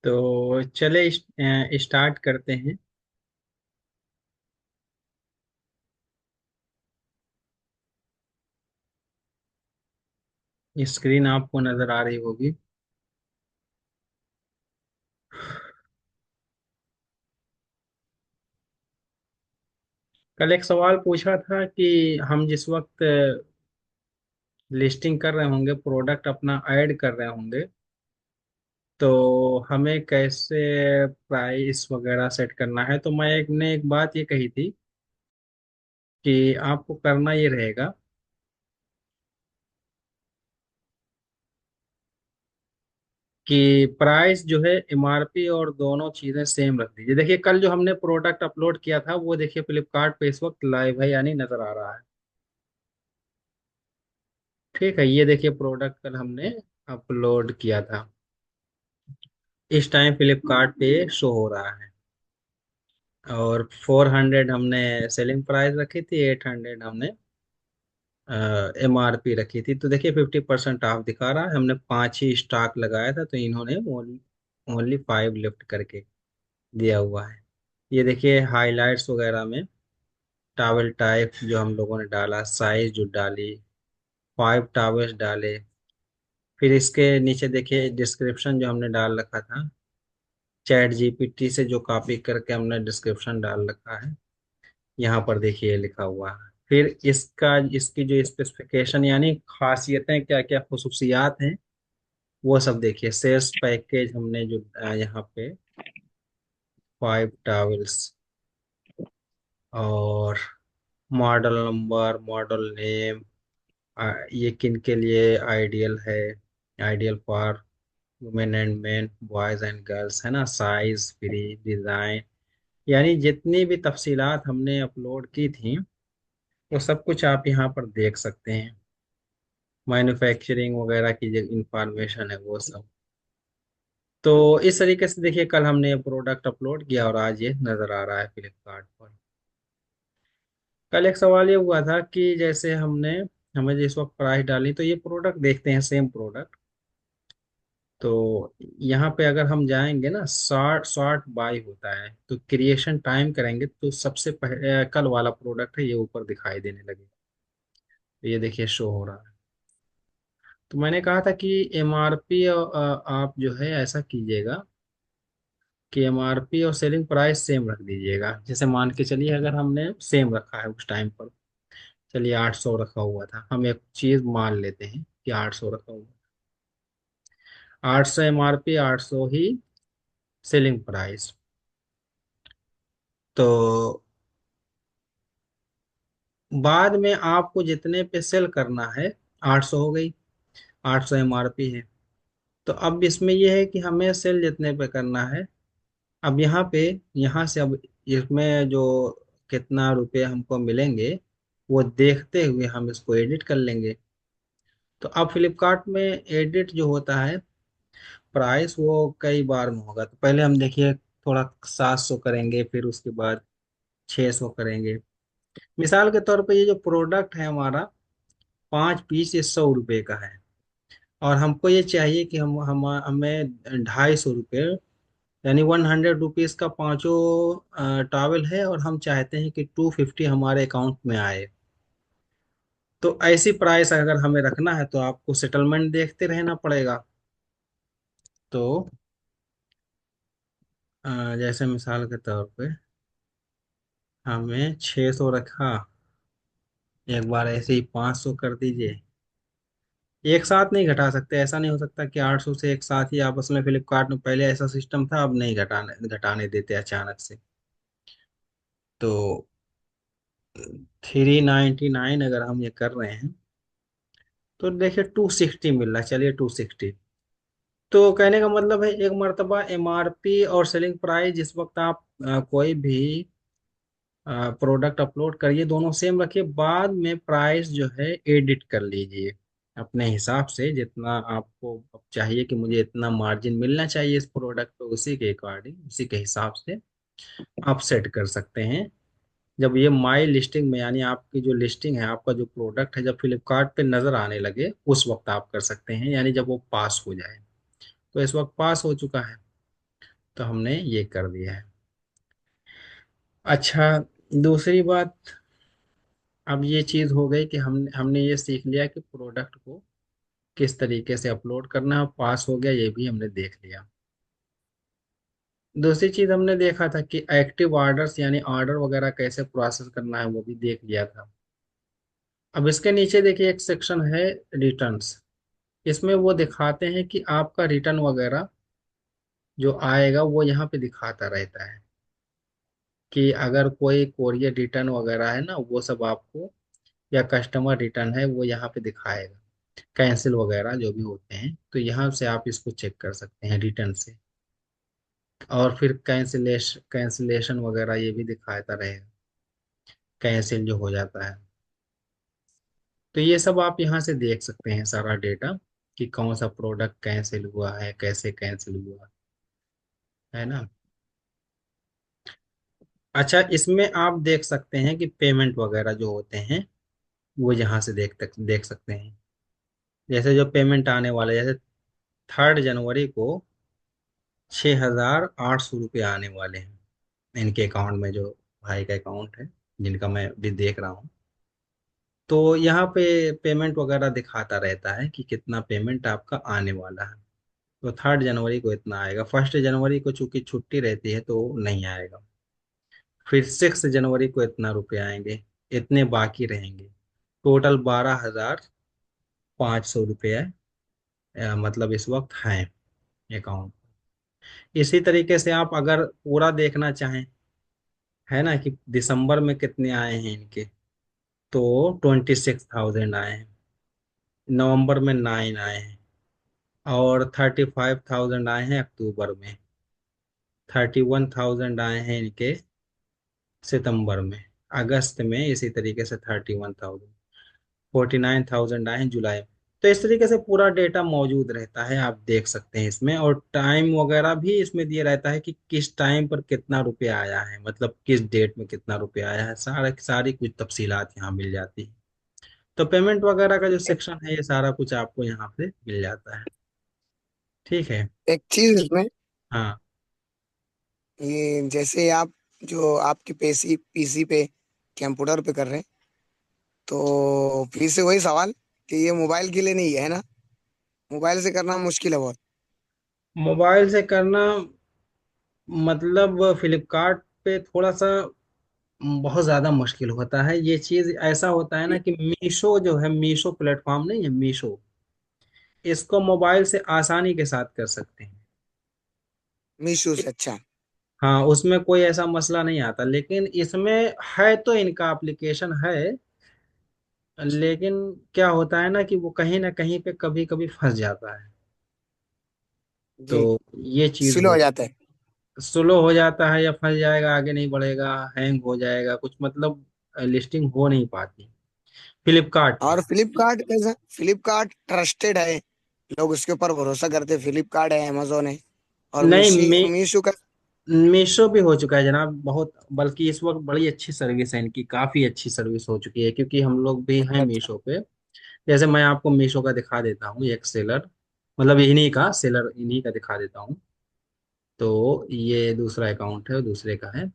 तो चले स्टार्ट करते हैं। स्क्रीन आपको नजर आ रही होगी। कल एक सवाल पूछा था कि हम जिस वक्त लिस्टिंग कर रहे होंगे, प्रोडक्ट अपना ऐड कर रहे होंगे, तो हमें कैसे प्राइस वगैरह सेट करना है। तो मैं एक ने एक बात ये कही थी कि आपको करना ये रहेगा कि प्राइस जो है एमआरपी और दोनों चीजें सेम रख दीजिए। देखिए, कल जो हमने प्रोडक्ट अपलोड किया था वो देखिए फ्लिपकार्ट पे इस वक्त लाइव है, यानी नजर आ रहा है। ठीक है, ये देखिए प्रोडक्ट कल हमने अपलोड किया था। इस टाइम फ्लिपकार्ट पे शो हो रहा है। और 400 हमने सेलिंग प्राइस रखी थी, 800 हमने एमआरपी रखी थी। तो देखिए 50% ऑफ दिखा रहा है। हमने पांच ही स्टॉक लगाया था, तो इन्होंने ओनली 5 लिफ्ट करके दिया हुआ है। ये देखिए हाइलाइट्स वगैरह में टॉवल टाइप जो हम लोगों ने डाला, साइज जो डाली, 5 टॉवल्स डाले। फिर इसके नीचे देखिए डिस्क्रिप्शन जो हमने डाल रखा था, चैट जीपीटी से जो कॉपी करके हमने डिस्क्रिप्शन डाल रखा है। यहाँ पर देखिए लिखा हुआ है। फिर इसकी जो स्पेसिफिकेशन यानी खासियतें, क्या क्या खसूसियात हैं, वो सब देखिए। सेल्स पैकेज हमने जो यहाँ पे 5 टॉवल्स, और मॉडल नंबर, मॉडल नेम, ये किन के लिए आइडियल है, ideal for women and main, boys and girls, है ना। साइज, फ्री डिजाइन, यानी जितनी भी तफसीलात हमने अपलोड की थी वो सब कुछ आप यहाँ पर देख सकते हैं। मैन्युफैक्चरिंग वगैरह की जो इंफॉर्मेशन है वो सब। तो इस तरीके से देखिए कल हमने ये प्रोडक्ट अपलोड किया और आज ये नज़र आ रहा है फ्लिपकार्ट पर। कल एक सवाल ये हुआ था कि जैसे हमें जिस वक्त प्राइस डाली, तो ये प्रोडक्ट देखते हैं, सेम प्रोडक्ट। तो यहाँ पे अगर हम जाएंगे ना, शॉर्ट शॉर्ट बाय होता है, तो क्रिएशन टाइम करेंगे तो सबसे पहले कल वाला प्रोडक्ट है, ये ऊपर दिखाई देने लगे। तो ये देखिए शो हो रहा है। तो मैंने कहा था कि एमआरपी आप जो है ऐसा कीजिएगा कि एमआरपी और सेलिंग प्राइस सेम रख दीजिएगा। जैसे मान के चलिए अगर हमने सेम रखा है उस टाइम पर, चलिए 800 रखा हुआ था, हम एक चीज मान लेते हैं कि 800 रखा हुआ, 800 एमआरपी, 800 ही सेलिंग प्राइस। तो बाद में आपको जितने पे सेल करना है, 800 हो गई, 800 एमआरपी है। तो अब इसमें यह है कि हमें सेल जितने पे करना है, अब यहाँ पे, यहाँ से अब इसमें जो कितना रुपए हमको मिलेंगे वो देखते हुए हम इसको एडिट कर लेंगे। तो अब फ्लिपकार्ट में एडिट जो होता है प्राइस, वो कई बार में होगा। तो पहले हम देखिए थोड़ा 700 करेंगे, फिर उसके बाद 600 करेंगे। मिसाल के तौर पे ये जो प्रोडक्ट है हमारा, 5 पीस, ये 100 रुपए का है। और हमको ये चाहिए कि हम हमें 250 रुपये, यानी 100 रुपीज का पांचों टॉवल है, और हम चाहते हैं कि 250 हमारे अकाउंट में आए। तो ऐसी प्राइस अगर हमें रखना है तो आपको सेटलमेंट देखते रहना पड़ेगा। तो जैसे मिसाल के तौर पे हमें 600 रखा, एक बार ऐसे ही 500 कर दीजिए। एक साथ नहीं घटा सकते, ऐसा नहीं हो सकता कि 800 से एक साथ ही आपस में। फ्लिपकार्ट में पहले ऐसा सिस्टम था, अब नहीं घटाने घटाने देते अचानक से। तो 399 अगर हम ये कर रहे हैं, तो देखिए 260 मिल रहा है। चलिए 260। तो कहने का मतलब है, एक मर्तबा एमआरपी और सेलिंग प्राइस जिस वक्त आप कोई भी प्रोडक्ट अपलोड करिए, दोनों सेम रखिए। बाद में प्राइस जो है एडिट कर लीजिए अपने हिसाब से, जितना आपको अब चाहिए कि मुझे इतना मार्जिन मिलना चाहिए इस प्रोडक्ट पे, उसी के अकॉर्डिंग, उसी के हिसाब से आप सेट कर सकते हैं। जब ये माई लिस्टिंग में, यानी आपकी जो लिस्टिंग है, आपका जो प्रोडक्ट है, जब फ्लिपकार्ट पे नजर आने लगे, उस वक्त आप कर सकते हैं, यानी जब वो पास हो जाए। तो इस वक्त पास हो चुका है। तो हमने ये कर दिया है। अच्छा, दूसरी बात, अब ये चीज़ हो गई कि हमने ये सीख लिया कि प्रोडक्ट को किस तरीके से अपलोड करना है, पास हो गया, ये भी हमने देख लिया। दूसरी चीज़ हमने देखा था कि एक्टिव ऑर्डर्स यानी ऑर्डर वगैरह कैसे प्रोसेस करना है, वो भी देख लिया था। अब इसके नीचे देखिए एक सेक्शन है रिटर्न्स। इसमें वो दिखाते हैं कि आपका रिटर्न वगैरह जो आएगा वो यहाँ पे दिखाता रहता है कि अगर कोई कोरियर रिटर्न वगैरह है ना, वो सब आपको, या कस्टमर रिटर्न है वो यहाँ पे दिखाएगा। कैंसिल वगैरह जो भी होते हैं, तो यहाँ से आप इसको चेक कर सकते हैं रिटर्न से। और फिर कैंसिलेशन वगैरह ये भी दिखाता रहेगा, कैंसिल जो हो जाता है। तो ये सब आप यहाँ से देख सकते हैं सारा डेटा, कि कौन सा प्रोडक्ट कैंसिल हुआ है, कैसे कैंसिल हुआ है ना। अच्छा, इसमें आप देख सकते हैं कि पेमेंट वगैरह जो होते हैं वो यहाँ से देख सकते हैं। जैसे जो पेमेंट आने वाले, जैसे 3 जनवरी को 6,800 रुपये आने वाले हैं इनके अकाउंट में, जो भाई का अकाउंट है, जिनका मैं भी देख रहा हूँ। तो यहाँ पे पेमेंट वगैरह दिखाता रहता है कि कितना पेमेंट आपका आने वाला है। तो 3 जनवरी को इतना आएगा, 1 जनवरी को चूंकि छुट्टी रहती है तो नहीं आएगा। फिर 6 जनवरी को इतना रुपए आएंगे, इतने बाकी रहेंगे। टोटल 12,500 रुपये मतलब इस वक्त हैं अकाउंट। इसी तरीके से आप अगर पूरा देखना चाहें, है ना, कि दिसंबर में कितने आए हैं इनके, तो 26,000 आए हैं। नवंबर में 9 आए हैं। और 35,000 आए हैं अक्टूबर में। 31,000 आए हैं इनके सितंबर में। अगस्त में इसी तरीके से 31,000। 49,000 आए हैं जुलाई में। तो इस तरीके से पूरा डेटा मौजूद रहता है, आप देख सकते हैं इसमें। और टाइम वगैरह भी इसमें दिया रहता है कि किस टाइम पर कितना रुपया आया है, मतलब किस डेट में कितना रुपया आया है, सारा सारी कुछ तफसीलात यहाँ मिल जाती है। तो पेमेंट वगैरह का जो एक, सेक्शन है, ये सारा कुछ आपको यहाँ पे मिल जाता है। ठीक है। एक चीज इसमें, हाँ। ये जैसे आप जो आपके पीसी पीसी पे कंप्यूटर पे कर रहे हैं, तो फिर से वही सवाल कि ये मोबाइल के लिए नहीं है ना? मोबाइल से करना मुश्किल है बहुत। मोबाइल से करना मतलब फ्लिपकार्ट पे थोड़ा सा बहुत ज़्यादा मुश्किल होता है। ये चीज़ ऐसा होता है ना कि मीशो जो है, मीशो प्लेटफॉर्म नहीं है मीशो, इसको मोबाइल से आसानी के साथ कर सकते हैं। मीशो से अच्छा। हाँ, उसमें कोई ऐसा मसला नहीं आता, लेकिन इसमें है तो इनका एप्लीकेशन है, लेकिन क्या होता है ना कि वो कहीं ना कहीं पे कभी कभी फंस जाता है। तो जी। ये चीज़ स्लो हो, हो जाता है। स्लो हो जाता है या फंस जाएगा, आगे नहीं बढ़ेगा, हैंग हो जाएगा, कुछ मतलब लिस्टिंग हो नहीं पाती फ्लिपकार्ट पे। और फ्लिपकार्ट कैसा? फ्लिपकार्ट ट्रस्टेड है, लोग उसके ऊपर भरोसा करते हैं। फ्लिपकार्ट है, अमेजोन है। और नहीं, मीशो का। मीशो भी हो चुका है जनाब बहुत, बल्कि इस वक्त बड़ी अच्छी सर्विस है इनकी, काफी अच्छी सर्विस हो चुकी है, क्योंकि हम लोग भी हैं अच्छा अच्छा। मीशो पे। जैसे मैं आपको मीशो का दिखा देता हूँ एक सेलर, मतलब इन्हीं का सेलर, इन्हीं का दिखा देता हूँ। तो ये दूसरा अकाउंट है, दूसरे का है।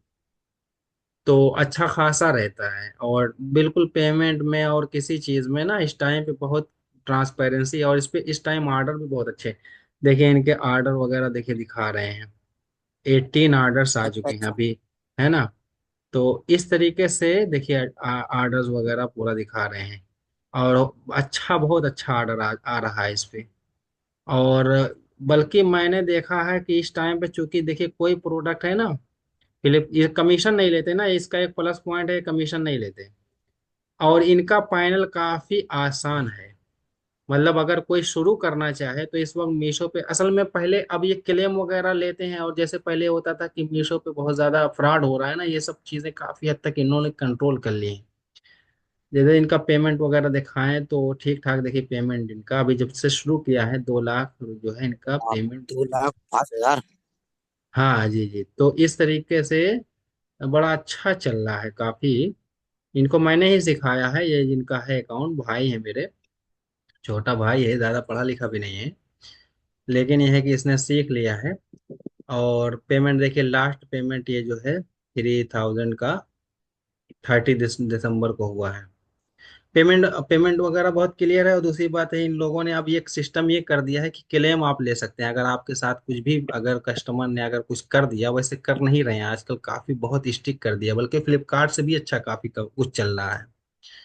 तो अच्छा खासा रहता है, और बिल्कुल पेमेंट में और किसी चीज में ना इस टाइम पे बहुत ट्रांसपेरेंसी, और इस पे इस टाइम ऑर्डर भी बहुत अच्छे। देखिए इनके ऑर्डर वगैरह देखिए दिखा रहे हैं, 18 ऑर्डर्स आ अच्छा चुके हैं अच्छा। अभी, है ना। तो इस तरीके से देखिए ऑर्डर्स वगैरह पूरा दिखा रहे हैं। और अच्छा, बहुत अच्छा ऑर्डर आ रहा है इस पे। और बल्कि मैंने देखा है कि इस टाइम पे चूंकि देखिए कोई प्रोडक्ट है ना, फिलिप ये कमीशन नहीं लेते ना, इसका एक प्लस पॉइंट है, कमीशन नहीं लेते। और इनका पैनल काफी आसान है। मतलब अगर कोई शुरू करना चाहे तो इस वक्त मीशो पे असल में, पहले अब ये क्लेम वगैरह लेते हैं, और जैसे पहले होता था कि मीशो पे बहुत ज्यादा फ्रॉड हो रहा है ना, ये सब चीजें काफी हद तक इन्होंने कंट्रोल कर ली हैं। जैसे इनका पेमेंट वगैरह दिखाएं तो ठीक ठाक, देखिए पेमेंट इनका अभी जब से शुरू किया है, 2 लाख जो है इनका आप पेमेंट। 2,05,000? हाँ जी जी, तो इस तरीके से बड़ा अच्छा चल रहा है काफी। इनको मैंने ही सिखाया है, ये जिनका है अकाउंट, भाई है मेरे, छोटा भाई है, ज्यादा पढ़ा लिखा भी नहीं है, लेकिन यह है कि इसने सीख लिया है। और पेमेंट देखिए, लास्ट पेमेंट ये जो है 3000 का 30 दिसंबर को हुआ है। पेमेंट पेमेंट वगैरह बहुत क्लियर है। और दूसरी बात है, इन लोगों ने अब ये एक सिस्टम ये कर दिया है कि क्लेम आप ले सकते हैं, अगर आपके साथ कुछ भी, अगर कस्टमर ने अगर कुछ कर दिया, वैसे कर नहीं रहे हैं आजकल, काफी बहुत स्ट्रिक्ट कर दिया, बल्कि फ्लिपकार्ट से भी अच्छा काफी कुछ चल रहा है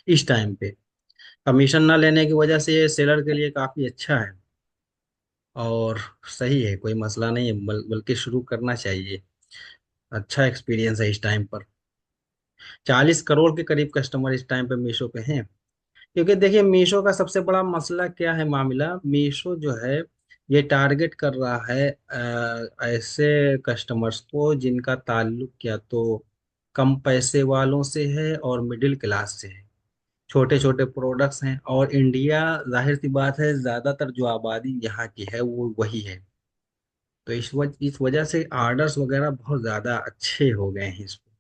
इस टाइम पे। कमीशन ना लेने की वजह से ये सेलर के लिए काफी अच्छा है। और सही है, कोई मसला नहीं है, बल्कि शुरू करना चाहिए। अच्छा एक्सपीरियंस है इस टाइम पर। 40 करोड़ के करीब कस्टमर इस टाइम पे मीशो पे हैं। क्योंकि देखिए, मीशो का सबसे बड़ा मसला क्या है, मामला मीशो जो है ये टारगेट कर रहा है ऐसे कस्टमर्स को जिनका ताल्लुक या तो कम पैसे वालों से है और मिडिल क्लास से है। छोटे छोटे प्रोडक्ट्स हैं, और इंडिया, जाहिर सी बात है, ज्यादातर जो आबादी यहाँ की है वो वही है। तो इस वजह से आर्डर्स वगैरह बहुत ज्यादा अच्छे हो गए हैं इसमें।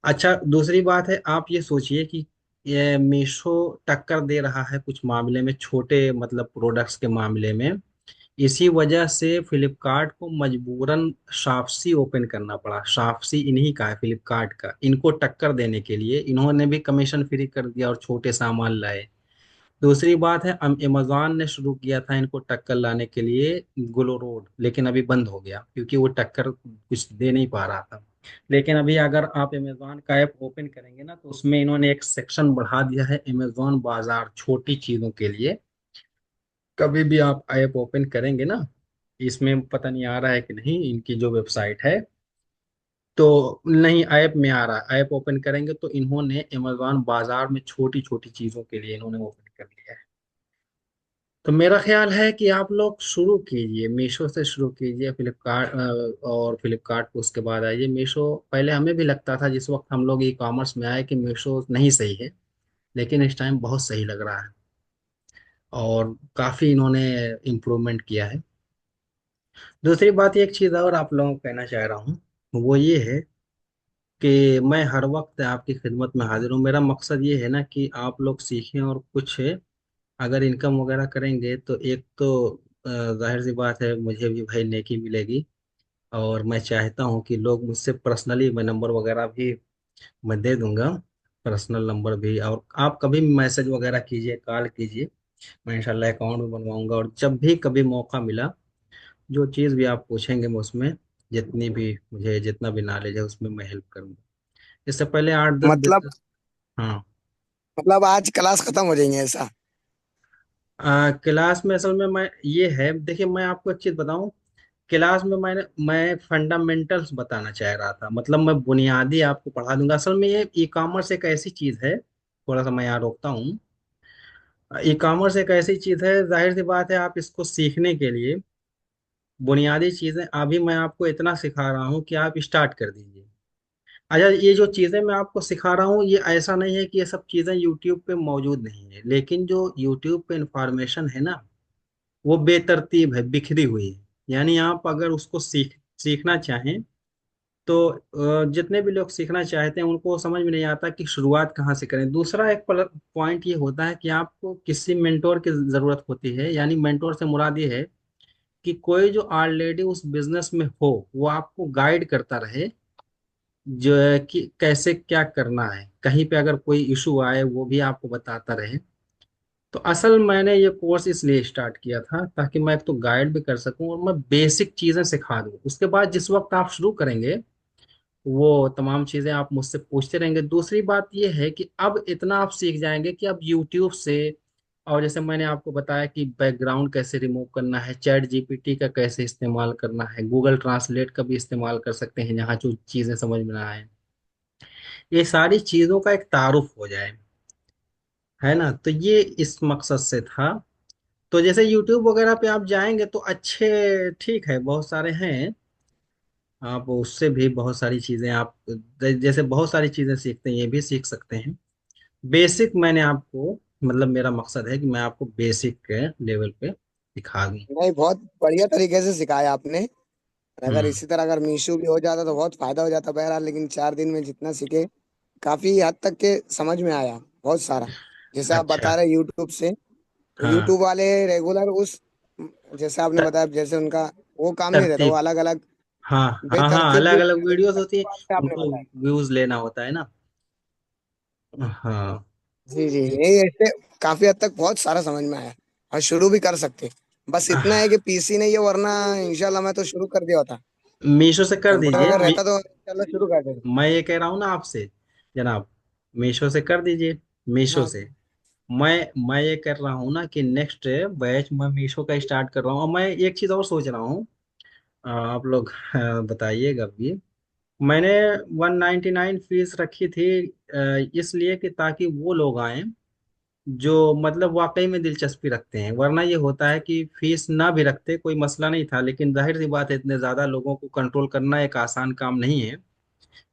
अच्छा, दूसरी बात है, आप ये सोचिए कि ये मीशो टक्कर दे रहा है कुछ मामले में, छोटे मतलब प्रोडक्ट्स के मामले में। इसी वजह से फ्लिपकार्ट को मजबूरन शॉप्सी ओपन करना पड़ा। शॉप्सी इन्हीं का है, फ्लिपकार्ट का। इनको टक्कर देने के लिए इन्होंने भी कमीशन फ्री कर दिया और छोटे सामान लाए। दूसरी बात है, अमेजोन ने शुरू किया था इनको टक्कर लाने के लिए ग्लो रोड, लेकिन अभी बंद हो गया क्योंकि वो टक्कर कुछ दे नहीं पा रहा था। लेकिन अभी अगर आप अमेजोन का ऐप ओपन करेंगे ना, तो उसमें इन्होंने एक सेक्शन बढ़ा दिया है, अमेजोन बाजार, छोटी चीजों के लिए। कभी भी आप ऐप ओपन करेंगे ना, इसमें पता नहीं आ रहा है कि नहीं, इनकी जो वेबसाइट है, तो नहीं, ऐप में आ रहा है। ऐप ओपन करेंगे तो इन्होंने अमेजोन बाजार में छोटी छोटी चीजों के लिए इन्होंने ओपन कर लिया है। तो मेरा ख्याल है कि आप लोग शुरू कीजिए, मीशो से शुरू कीजिए, फ्लिपकार्ट, और फ्लिपकार्ट को उसके बाद आइए मीशो। पहले हमें भी लगता था जिस वक्त हम लोग ई कॉमर्स में आए कि मीशो नहीं सही है, लेकिन इस टाइम बहुत सही लग रहा है। और काफी इन्होंने इम्प्रूवमेंट किया है। दूसरी बात, एक चीज और आप लोगों को कहना चाह रहा हूँ, वो ये है कि मैं हर वक्त आपकी खिदमत में हाजिर हूँ। मेरा मकसद ये है ना कि आप लोग सीखें और कुछ अगर इनकम वगैरह करेंगे तो एक तो जाहिर सी बात है, मुझे भी भाई नेकी मिलेगी। और मैं चाहता हूँ कि लोग मुझसे पर्सनली, मैं नंबर वगैरह भी मैं दे दूंगा, पर्सनल नंबर भी। और आप कभी भी मैसेज वगैरह कीजिए, कॉल कीजिए, मैं इंशाल्लाह अकाउंट भी बनवाऊंगा। और जब भी कभी मौका मिला, जो चीज़ भी आप पूछेंगे मैं उसमें, जितनी भी मुझे जितना भी नॉलेज है उसमें मैं हेल्प करूंगा। इससे पहले 8-10 मतलब बिजनेस। हाँ। मतलब आज क्लास खत्म हो जाएंगे ऐसा? क्लास में असल में मैं ये है, देखिए मैं आपको एक चीज़ बताऊं। क्लास में मैं फंडामेंटल्स बताना चाह रहा था, मतलब मैं बुनियादी आपको पढ़ा दूंगा। असल में ये ई कॉमर्स एक ऐसी चीज़ है, थोड़ा सा मैं यहाँ रोकता हूँ। ई कॉमर्स एक ऐसी चीज़ है, जाहिर सी बात है, आप इसको सीखने के लिए बुनियादी चीज़ें अभी मैं आपको इतना सिखा रहा हूँ कि आप स्टार्ट कर दीजिए। अच्छा, ये जो चीज़ें मैं आपको सिखा रहा हूँ, ये ऐसा नहीं है कि ये सब चीज़ें यूट्यूब पे मौजूद नहीं है, लेकिन जो यूट्यूब पे इंफॉर्मेशन है ना, वो बेतरतीब है, बिखरी हुई है। यानी आप अगर उसको सीखना चाहें तो जितने भी लोग सीखना चाहते हैं उनको समझ में नहीं आता कि शुरुआत कहाँ से करें। दूसरा एक पॉइंट ये होता है कि आपको किसी मेंटोर की जरूरत होती है। यानी मेंटोर से मुराद ये है कि कोई जो ऑलरेडी उस बिजनेस में हो, वो आपको गाइड करता रहे, जो है कि कैसे क्या करना है, कहीं पे अगर कोई इशू आए वो भी आपको बताता रहे। तो असल मैंने ये कोर्स इसलिए स्टार्ट किया था ताकि मैं एक तो गाइड भी कर सकूं और मैं बेसिक चीजें सिखा दूं। उसके बाद जिस वक्त आप शुरू करेंगे, वो तमाम चीजें आप मुझसे पूछते रहेंगे। दूसरी बात यह है कि अब इतना आप सीख जाएंगे कि अब यूट्यूब से, और जैसे मैंने आपको बताया कि बैकग्राउंड कैसे रिमूव करना है, चैट जीपीटी का कैसे इस्तेमाल करना है, गूगल ट्रांसलेट का भी इस्तेमाल कर सकते हैं जहाँ जो चीजें समझ में ना आए, ये सारी चीजों का एक तारुफ हो जाए, है ना। तो ये इस मकसद से था। तो जैसे यूट्यूब वगैरह पे आप जाएंगे तो अच्छे, ठीक है, बहुत सारे हैं, आप उससे भी बहुत सारी चीजें आप जैसे बहुत सारी चीजें सीखते हैं, ये भी सीख सकते हैं। बेसिक मैंने आपको, मतलब मेरा मकसद है कि मैं आपको बेसिक के लेवल पे सिखा दूं। नहीं, बहुत बढ़िया तरीके से सिखाया आपने। और अगर हम्म। इसी तरह अगर मीशो भी हो जाता तो बहुत फायदा हो जाता बहरहाल, लेकिन 4 दिन में जितना सीखे काफी हद तक के समझ में आया बहुत सारा। जैसे आप अच्छा। बता रहे यूट्यूब से, तो हाँ। यूट्यूब वाले रेगुलर उस, जैसे आपने त- बताया, जैसे उनका वो काम नहीं रहता, वो तरतीब। अलग अलग हाँ हाँ हाँ, बेतरतीब अलग वीडियो अलग डाले वीडियोस अच्छी होती है। बात है आपने उनको बताया। व्यूज लेना होता है ना। हाँ। जी जी, नहीं ऐसे काफी हद तक बहुत सारा समझ में आया। और शुरू भी कर सकते, बस इतना है कि पीसी नहीं है, वरना इंशाल्लाह मैं तो शुरू कर दिया होता। मीशो से कर कंप्यूटर दीजिए। अगर रहता तो इंशाल्लाह शुरू कर देता। मैं ये कह रहा हूँ ना आपसे जनाब, मीशो से कर दीजिए। मीशो हाँ से मैं ये कर रहा हूँ ना कि नेक्स्ट बैच मैं मीशो का स्टार्ट कर रहा हूँ। और मैं एक चीज़ और सोच रहा हूँ, आप लोग बताइएगा भी। मैंने 199 फीस रखी थी, इसलिए कि ताकि वो लोग आए जो मतलब वाकई में दिलचस्पी रखते हैं। वरना ये होता है कि फीस ना भी रखते कोई मसला नहीं था, लेकिन जाहिर सी बात है इतने ज़्यादा लोगों को कंट्रोल करना एक आसान काम नहीं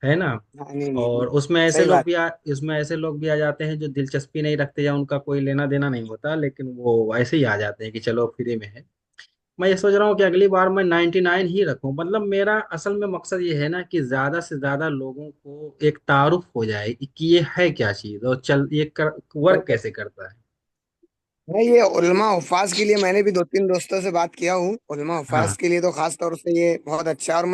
है ना। हाँ, नहीं नहीं और नहीं, उसमें ऐसे सही लोग बात। भी इसमें ऐसे लोग भी आ जाते हैं जो दिलचस्पी नहीं रखते या उनका कोई लेना देना नहीं होता, लेकिन वो ऐसे ही आ जाते हैं कि चलो फ्री में है। मैं ये सोच रहा हूँ कि अगली बार मैं 99 ही रखूं। मतलब मेरा असल में मकसद ये है ना कि ज्यादा से ज्यादा लोगों को एक तारुफ हो जाए कि ये है क्या चीज और चल ये वर्क बिल्कुल। कैसे करता है। नहीं, ये उलमा हुफाज के लिए मैंने भी दो तीन दोस्तों से बात किया हूँ। उलमा हुफाज हाँ। के लिए तो खास तौर से ये बहुत अच्छा है। और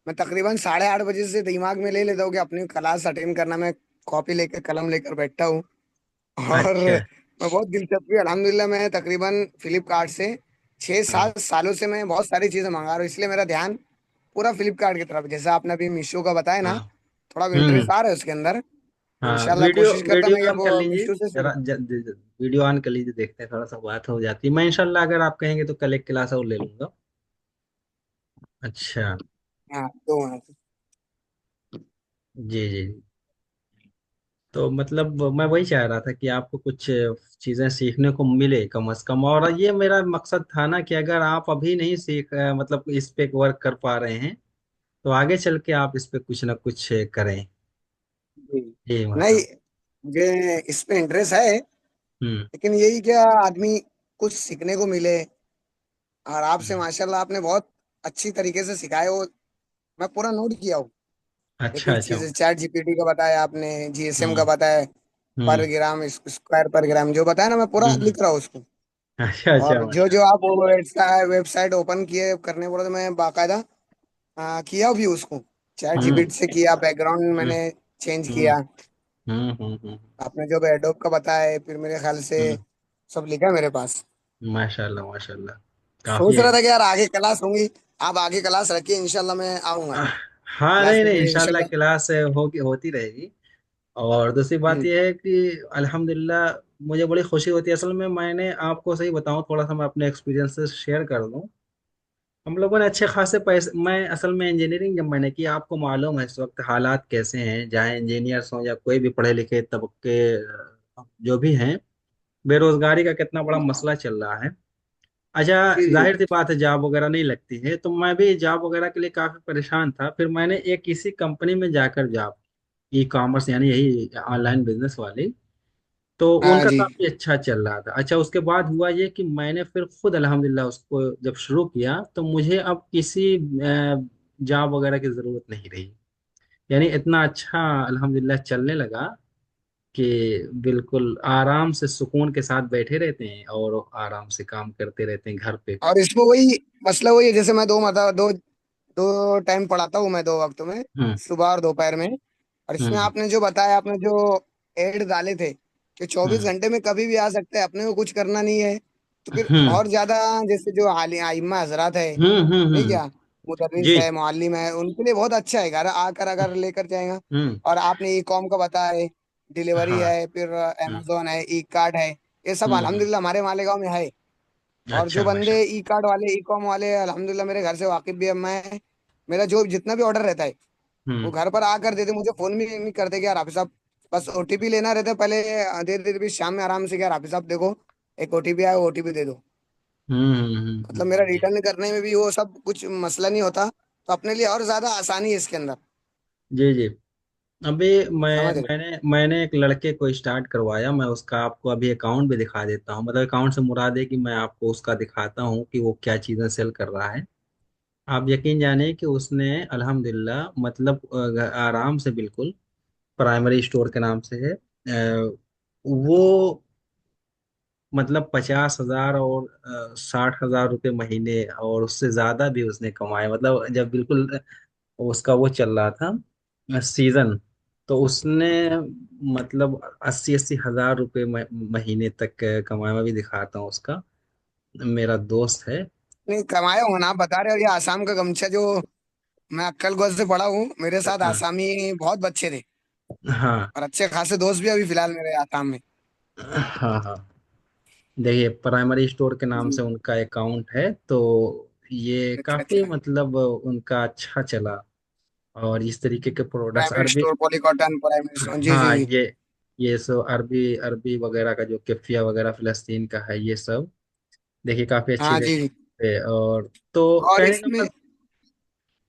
मैं तकरीबन 8:30 बजे से दिमाग में ले लेता हूँ कि अपनी क्लास अटेंड करना। मैं कॉपी लेकर कलम लेकर बैठता हूँ। और अच्छा। मैं बहुत दिलचस्पी, अल्हम्दुलिल्लाह, मैं तकरीबन फ्लिपकार्ट से छः हाँ। सात सालों से मैं बहुत सारी चीज़ें मंगा रहा हूँ। इसलिए मेरा ध्यान पूरा फ्लिपकार्ट की तरफ, जैसा आपने अभी मीशो का बताया हाँ। ना, थोड़ा हम्म। इंटरेस्ट आ रहा है उसके अंदर। तो हाँ, इंशाल्लाह वीडियो कोशिश करता वीडियो मैं ऑन अब कर लीजिए मीशो से शुरू। जरा। वीडियो ऑन कर लीजिए, देखते हैं, थोड़ा सा बात हो जाती है। मैं इंशाल्लाह अगर आप कहेंगे तो कल एक क्लास और ले लूंगा। अच्छा। हाँ, दो मिनट। जी जी। तो मतलब मैं वही चाह रहा था कि आपको कुछ चीजें सीखने को मिले कम से कम। और ये मेरा मकसद था ना कि अगर आप अभी नहीं मतलब इस पे वर्क कर पा रहे हैं तो आगे चल के आप इस पे कुछ ना कुछ करें। जी। ये नहीं, मतलब। मुझे इस पे इंटरेस्ट है, हम्म। लेकिन यही क्या, आदमी कुछ सीखने को मिले। और आपसे हम्म। माशाल्लाह आपने बहुत अच्छी तरीके से सिखाया वो, मैं पूरा नोट किया हूँ। एक अच्छा एक अच्छा। चीज, चैट जीपीटी का बताया आपने, जीएसएम का हम्म। बताया, पर हम्म। ग्राम स्क्वायर पर ग्राम जो बताया ना, मैं पूरा हम्म। लिख रहा हूँ उसको। अच्छा अच्छा, और जो जो माशा। आप वो वेबसाइट ओपन किए करने बोले, तो मैं बाकायदा किया भी उसको। चैट हम्म। जीपीटी से किया, बैकग्राउंड हम्म। मैंने चेंज हम्म। किया। हम्म। आपने जो एडोब का बताया है, फिर मेरे ख्याल से हम्म। सब लिखा है मेरे पास। माशाल्लाह माशाल्लाह। सोच काफी है। रहा था कि यार आगे क्लास होंगी, आप आगे क्लास रखिए, इंशाल्लाह मैं आऊंगा। हाँ, क्लास नहीं में नहीं, मुझे इंशाल्लाह इंशाल्लाह। क्लास होगी, होती रहेगी। और दूसरी बात हम्म। यह है कि अल्हम्दुलिल्लाह मुझे बड़ी खुशी होती है। असल में मैंने आपको सही बताऊं, थोड़ा सा मैं अपने एक्सपीरियंस से शेयर कर दूं। हम लोगों ने अच्छे खासे पैसे, मैं असल में इंजीनियरिंग जब मैंने की, आपको मालूम है इस वक्त हालात कैसे हैं, चाहे इंजीनियर्स हों या कोई भी पढ़े लिखे तबके जो भी हैं, बेरोजगारी का कितना बड़ा मसला चल रहा है। अच्छा, जी जी। जाहिर सी बात है जॉब वगैरह नहीं लगती है, तो मैं भी जॉब वगैरह के लिए काफी परेशान था। फिर मैंने एक किसी कंपनी में जाकर जॉब, ई कॉमर्स यानी यही ऑनलाइन बिजनेस वाली, तो हाँ उनका जी। काफी अच्छा चल रहा था। अच्छा, उसके बाद हुआ ये कि मैंने फिर खुद अल्हम्दुलिल्लाह उसको जब शुरू किया तो मुझे अब किसी जॉब वगैरह की जरूरत नहीं रही। यानी इतना अच्छा अल्हम्दुलिल्लाह चलने लगा कि बिल्कुल आराम से सुकून के साथ बैठे रहते हैं और आराम से काम करते रहते हैं घर पे। और इसमें वही मसला वही है, जैसे मैं दो दो टाइम पढ़ाता हूँ, मैं 2 वक्त में, हम्म। सुबह और दोपहर में। और इसमें हम्म। आपने जो बताया, आपने जो एड डाले थे कि 24 घंटे में कभी भी आ सकते हैं, अपने को कुछ करना नहीं है, तो फिर हम्म। और ज्यादा, जैसे जो आइम्मा हजरात है, नहीं हम्म। क्या, मुदर्रिस जी। है, मुअल्लिम है, उनके लिए बहुत अच्छा है, घर आकर अगर लेकर जाएगा। हम्म। और आपने ई कॉम का बताया है, डिलीवरी हाँ। है, फिर हम्म। अमेजोन है, ई कार्ड है, ये सब हम्म। अल्हम्दुलिल्लाह हमारे मालेगांव में है। और जो अच्छा, बंदे माशा। ई कार्ड वाले, ई कॉम वाले अल्हम्दुलिल्लाह मेरे घर से वाकिफ भी है, मैं, मेरा जो जितना भी ऑर्डर रहता है वो हम्म। घर पर आकर देते, मुझे फोन भी नहीं करते कि यार हाफिज साहब, बस ओटीपी लेना रहता है पहले, दे देते भी शाम में आराम से कि यार हाफिज साहब देखो, एक ओटीपी आया, ओटीपी दे दो। मतलब मेरा जी रिटर्न करने में भी वो सब कुछ मसला नहीं होता, तो अपने लिए और ज्यादा आसानी है इसके अंदर। जी जी। अभी समझ रहे। मैंने एक लड़के को स्टार्ट करवाया। मैं उसका आपको अभी अकाउंट भी दिखा देता हूँ। मतलब अकाउंट से मुराद है कि मैं आपको उसका दिखाता हूँ कि वो क्या चीज़ें सेल कर रहा है। आप यकीन जानिए कि उसने अल्हम्दुलिल्लाह मतलब आराम से बिल्कुल, प्राइमरी स्टोर के नाम से है वो मतलब 50,000 और 60,000 रुपये महीने, और उससे ज्यादा भी उसने कमाए। मतलब जब बिल्कुल उसका वो चल रहा था सीजन, तो उसने मतलब 80-80 हजार रुपये महीने तक कमाया। मैं भी दिखाता हूँ उसका, मेरा दोस्त है। नहीं कमाए हो ना, आप बता रहे हो ये आसाम का गमछा जो, मैं अक्कलकोट से पढ़ा हूँ, मेरे साथ हाँ आसामी बहुत बच्चे थे हाँ और अच्छे खासे दोस्त भी अभी फिलहाल मेरे आसाम में। हाँ हाँ। देखिए, प्राइमरी स्टोर के नाम जी। से उनका अकाउंट है, तो ये अच्छा काफी अच्छा। मतलब उनका अच्छा चला। और इस तरीके के प्रोडक्ट्स प्राइमरी अरबी, स्टोर, पॉलीकॉटन, प्राइमरी स्टोर, जी जी हाँ जी। ये सब अरबी अरबी वगैरह का, जो केफिया वगैरह फिलिस्तीन का है, ये सब देखिए काफी अच्छी हाँ जी रेटिंग जी। पे। और तो और इसमें,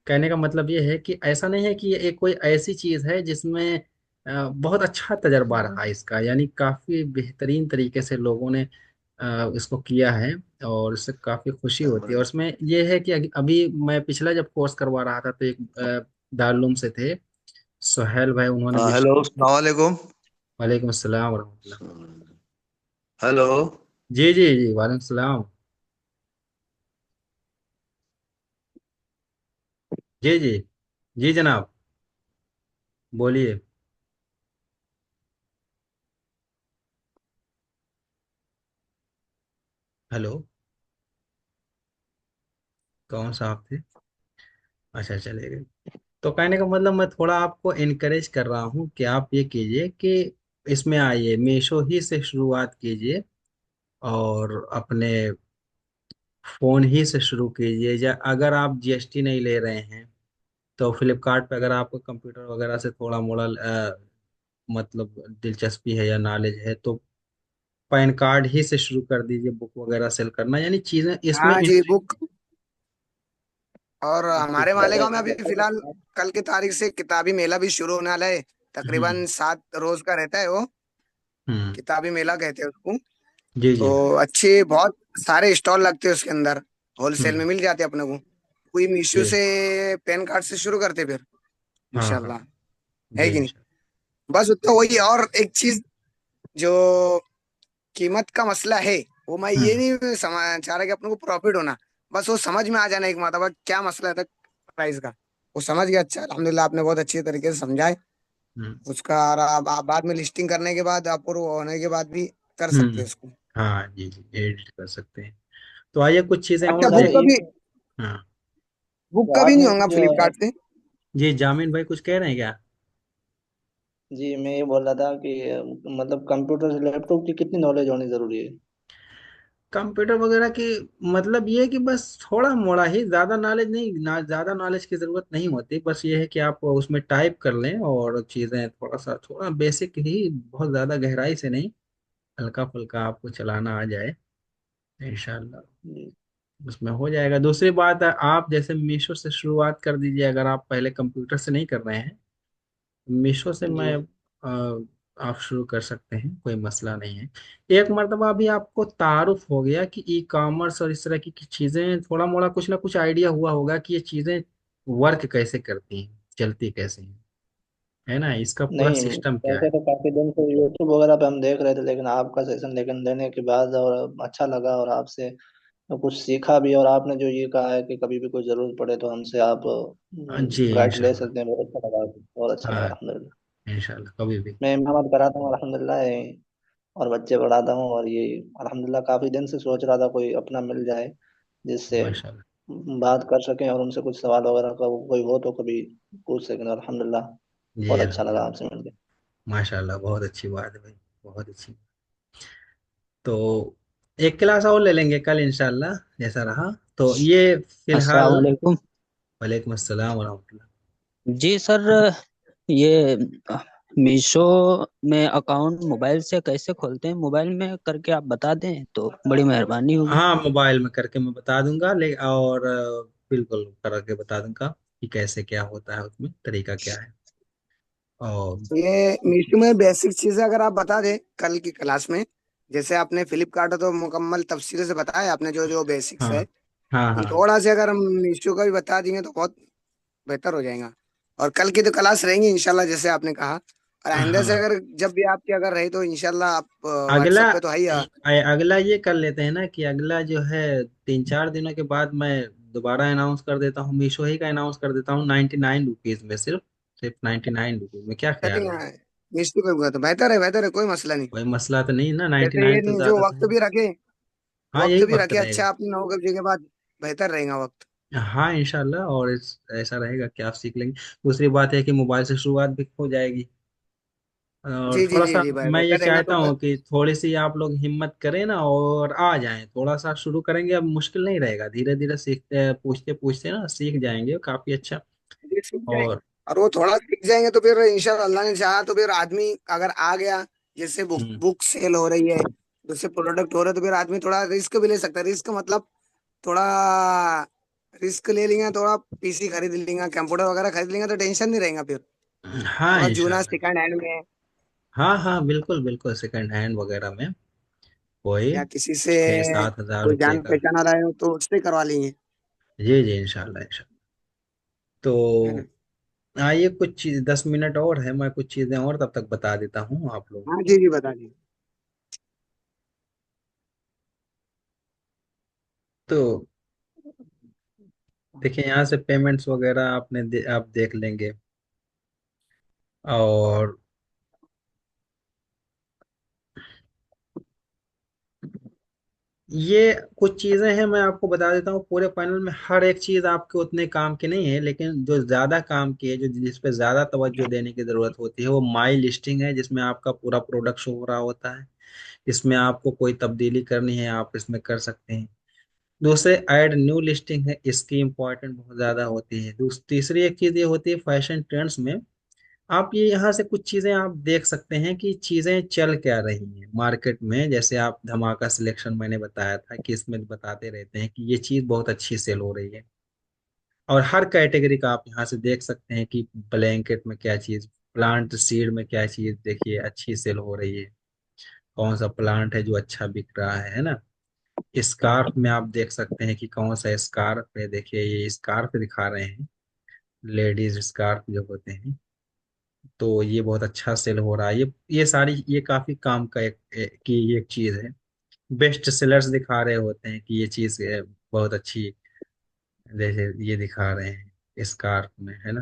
कहने का मतलब ये है कि ऐसा नहीं है कि ये एक कोई ऐसी चीज है जिसमें बहुत अच्छा तजर्बा रहा इसका, यानी काफी बेहतरीन तरीके से लोगों ने इसको किया है, और इससे काफी खुशी होती है। और उसमें ये है कि अभी मैं पिछला जब कोर्स करवा रहा था, तो एक दारुल से थे, सुहेल भाई, उन्होंने हाँ भी। हेलो, अस्सलाम वालेकुम। वालेकुम अस्सलाम वरहमतुल्लाह। हेलो। जी जी जी, वालेकुम सलाम। जी जी जी जनाब, बोलिए। हेलो, कौन सा आप थे? अच्छा, चले गए। तो कहने का मतलब मैं थोड़ा आपको इनकरेज कर रहा हूँ कि आप ये कीजिए कि इसमें आइए, मीशो ही से शुरुआत कीजिए, और अपने फोन ही से शुरू कीजिए। या अगर आप जीएसटी नहीं ले रहे हैं, तो फ्लिपकार्ट पे अगर आपको कंप्यूटर वगैरह से थोड़ा मोड़ा मतलब दिलचस्पी है या नॉलेज है, तो पैन कार्ड ही से शुरू कर दीजिए बुक वगैरह सेल करना, यानी चीजें इसमें हाँ जी बुक। और जी हमारे मालेगांव में अभी फिलहाल कल की तारीख से किताबी मेला भी शुरू होने वाला है। तकरीबन हम्म 7 रोज का रहता है वो। हम्म। किताबी मेला कहते हैं उसको। जी जी। तो अच्छे बहुत सारे स्टॉल लगते हैं उसके अंदर। होलसेल में हम्म। मिल जाते हैं अपने को। कोई मीशो जी। से पैन कार्ड से शुरू करते फिर, हाँ हाँ। इंशाल्लाह। है जी कि नहीं? इंशाल्लाह। बस उतना वही है। और एक चीज जो कीमत का मसला है, वो मैं ये हम्म नहीं समझ चाह रहा कि अपने को प्रॉफिट होना। बस वो समझ में आ जाना एक मतलब क्या मसला था प्राइस का। वो समझ गया, अच्छा अल्हम्दुलिल्लाह आपने बहुत अच्छे तरीके से समझाए हम्म उसका। और आप बाद में लिस्टिंग करने के बाद, अप्रूव होने के बाद भी कर सकते हम्म। हैं उसको। हाँ जी जी, एडिट कर सकते हैं। तो आइए कुछ चीजें अच्छा और सर बुक का ये भी, हाँ बुक जो का भी नहीं आपने होगा जो फ्लिपकार्ट से? जी, जामिन भाई कुछ कह रहे हैं क्या? जी मैं ये बोल रहा था कि मतलब कंप्यूटर से लैपटॉप की कितनी नॉलेज होनी जरूरी है? कंप्यूटर वगैरह की मतलब ये है कि बस थोड़ा मोड़ा ही, ज्यादा नॉलेज नहीं, ज्यादा नॉलेज की जरूरत नहीं होती। बस ये है कि आप उसमें टाइप कर लें, और चीजें थोड़ा बेसिक ही, बहुत ज्यादा गहराई से नहीं, हल्का फुल्का आपको चलाना आ जाए, इंशाल्लाह जी उसमें हो जाएगा। दूसरी बात है, आप जैसे मीशो से शुरुआत कर दीजिए, अगर आप पहले कंप्यूटर से नहीं कर रहे हैं। मीशो से जी। मैं आप शुरू कर सकते हैं, कोई मसला नहीं है। एक मर्तबा भी आपको तारुफ हो गया कि ई कॉमर्स और इस तरह की चीजें, थोड़ा मोड़ा कुछ ना कुछ आइडिया हुआ होगा कि ये चीजें वर्क कैसे करती हैं, चलती कैसे हैं, है ना, इसका पूरा नहीं, सिस्टम क्या वैसे है। तो काफी दिन से यूट्यूब वगैरह पे हम देख रहे थे, लेकिन आपका सेशन लेकिन लेने के बाद और अच्छा लगा, और आपसे तो कुछ सीखा भी। और आपने जो ये कहा है कि कभी भी कोई जरूरत पड़े तो हमसे आप जी गाइड ले इंशाल्लाह। सकते हैं, बहुत अच्छा लगा, बहुत अच्छा लगा हाँ, अल्हम्दुलिल्लाह। इंशाल्लाह कभी भी। मैं मेहनत कराता हूँ अल्हम्दुलिल्लाह, और बच्चे पढ़ाता हूँ, और ये अल्हम्दुलिल्लाह काफी दिन से सोच रहा था कोई अपना मिल जाए जिससे माशाल्लाह। बात कर सकें और उनसे कुछ सवाल वगैरह का कोई हो तो कभी पूछ सकें। अल्हम्दुलिल्लाह जी बहुत अच्छा लगा अल्हम्दुलिल्लाह। आपसे मिलकर। माशाल्लाह, बहुत अच्छी बात है भाई, बहुत अच्छी। तो एक क्लास और ले लेंगे कल इंशाल्लाह, जैसा रहा। तो ये अस्सलाम फिलहाल। वालेकुम। वालेकुम अस्सलाम वरहमतुल्लाह। जी सर, ये मीशो में अकाउंट मोबाइल से कैसे खोलते हैं? मोबाइल में करके आप बता दें तो बड़ी मेहरबानी होगी। हाँ, मोबाइल में करके मैं बता दूंगा, ले और बिल्कुल करके बता दूंगा कि कैसे क्या होता है, उसमें तरीका क्या है। और ये मीशो में बेसिक चीजें अगर आप बता दें कल की क्लास में। जैसे आपने फ्लिपकार्ट तो मुकम्मल तफसील से बताया आपने, जो जो बेसिक्स हाँ है। हाँ हम हाँ। थोड़ा से अगर हम मीशो का भी बता देंगे तो बहुत बेहतर हो जाएगा। और कल की तो क्लास रहेंगी इंशाल्लाह, जैसे आपने कहा। और आइंदा से हाँ, अगर जब भी आपकी अगर रही तो इंशाल्लाह आप अगला व्हाट्सएप पे तो है ही। अगला ये कर लेते हैं ना कि अगला जो है 3-4 दिनों के बाद मैं दोबारा अनाउंस कर देता हूँ, मीशो ही का अनाउंस कर देता हूँ 99 रुपीज में, सिर्फ सिर्फ 99 रुपीज में, क्या ख्याल सेटिंग है? है। निश्चित होगा तो बेहतर है, कोई मसला नहीं। कोई मसला तो नहीं ना, जैसे 99 ये तो नहीं जो ज्यादा तो वक्त है। भी रखे, हाँ, वक्त यही भी वक्त रखे रहेगा। अच्छा अपने 9 बजे के बाद, बेहतर रहेगा वक्त। हाँ इंशाल्लाह, और ऐसा रहेगा कि आप सीख लेंगे। दूसरी बात है कि मोबाइल से शुरुआत भी हो जाएगी। और जी जी थोड़ा जी सा जी भाई, मैं ये बेहतर रहेगा चाहता तो हूँ कि थोड़ी सी आप लोग हिम्मत करें ना और आ जाएं, थोड़ा सा शुरू करेंगे, अब मुश्किल नहीं रहेगा, धीरे धीरे सीखते पूछते पूछते ना सीख जाएंगे काफी अच्छा। ये सीख जाएंगे। और और वो थोड़ा सीख जाएंगे तो फिर इंशाल्लाह अल्लाह ने चाहा तो फिर आदमी अगर आ गया, जैसे बुक हम्म, बुक सेल हो रही है, उससे प्रोडक्ट हो रहे तो फिर आदमी थोड़ा रिस्क भी ले सकता है। रिस्क मतलब थोड़ा रिस्क ले लेंगे, थोड़ा पीसी खरीद लेंगे, कंप्यूटर वगैरह खरीद लेंगे तो टेंशन नहीं रहेगा फिर। हाँ थोड़ा जूना इंशाल्लाह। सेकंड हैंड में हाँ हाँ, बिल्कुल बिल्कुल, सेकंड हैंड वगैरह में कोई या किसी से 6-7 हजार कोई रुपये जान का। पहचान रहा है तो उससे करवा लेंगे। जी जी, इंशाल्लाह इंशाल्लाह। है ना? तो आइए, कुछ चीज 10 मिनट और है, मैं कुछ चीजें और तब तक बता देता हूँ आप लोग। हाँ जी जी, बता दीजिए। तो देखिए, यहाँ से पेमेंट्स वगैरह आप देख लेंगे। और ये कुछ चीजें हैं, मैं आपको बता देता हूँ, पूरे पैनल में हर एक चीज आपके उतने काम की नहीं है, लेकिन जो ज्यादा काम की है, जो जिस पे ज्यादा तवज्जो देने की जरूरत होती है, वो माई लिस्टिंग है, जिसमें आपका पूरा प्रोडक्ट शो हो रहा होता है। इसमें आपको कोई तब्दीली करनी है, आप इसमें कर सकते हैं। दूसरे ऐड न्यू लिस्टिंग है, इसकी इंपॉर्टेंट बहुत ज्यादा होती है। तीसरी एक चीज ये होती है फैशन ट्रेंड्स में, आप ये यहाँ से कुछ चीजें आप देख सकते हैं कि चीजें चल क्या रही हैं मार्केट में। जैसे आप धमाका सिलेक्शन, मैंने बताया था कि इसमें बताते रहते हैं कि ये चीज बहुत अच्छी सेल हो रही है। और हर कैटेगरी का आप यहाँ से देख सकते हैं कि ब्लैंकेट में क्या चीज, प्लांट सीड में क्या चीज देखिए अच्छी सेल हो रही है, कौन सा प्लांट है जो अच्छा बिक रहा है ना। स्कार्फ में आप देख सकते हैं कि कौन सा स्कार्फ है, देखिए ये स्कार्फ दिखा रहे हैं, लेडीज स्कार्फ जो होते हैं, तो ये बहुत अच्छा सेल हो रहा है। ये सारी ये काफी काम का की एक चीज है। बेस्ट सेलर्स दिखा रहे होते हैं कि ये चीज बहुत अच्छी, जैसे ये दिखा रहे हैं स्कार्फ में, है ना।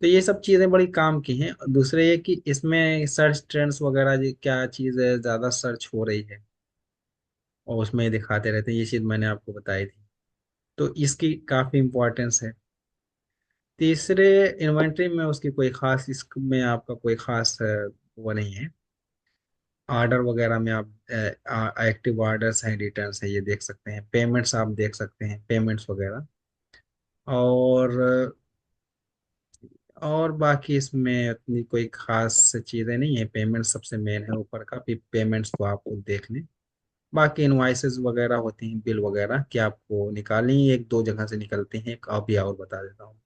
तो ये सब चीजें बड़ी काम की हैं। दूसरे ये कि इसमें सर्च ट्रेंड्स वगैरह क्या चीज है ज्यादा सर्च हो रही है, और उसमें दिखाते रहते हैं, ये चीज मैंने आपको बताई थी। तो इसकी काफी इंपॉर्टेंस है। तीसरे, इन्वेंट्री में उसकी कोई खास, इसमें आपका कोई खास वो नहीं है। ऑर्डर वगैरह में आप एक्टिव ऑर्डर्स हैं, रिटर्न्स हैं, ये देख सकते हैं। पेमेंट्स आप देख सकते हैं, पेमेंट्स वगैरह। और और बाकी इसमें उतनी कोई खास चीज़ें नहीं है, पेमेंट सबसे मेन है ऊपर का, फिर पेमेंट्स तो आप लोग देख लें। बाकी इनवाइसेस वगैरह होती हैं, बिल वगैरह कि आपको निकालनी, एक दो जगह से निकलते हैं, एक अभी और बता देता हूँ।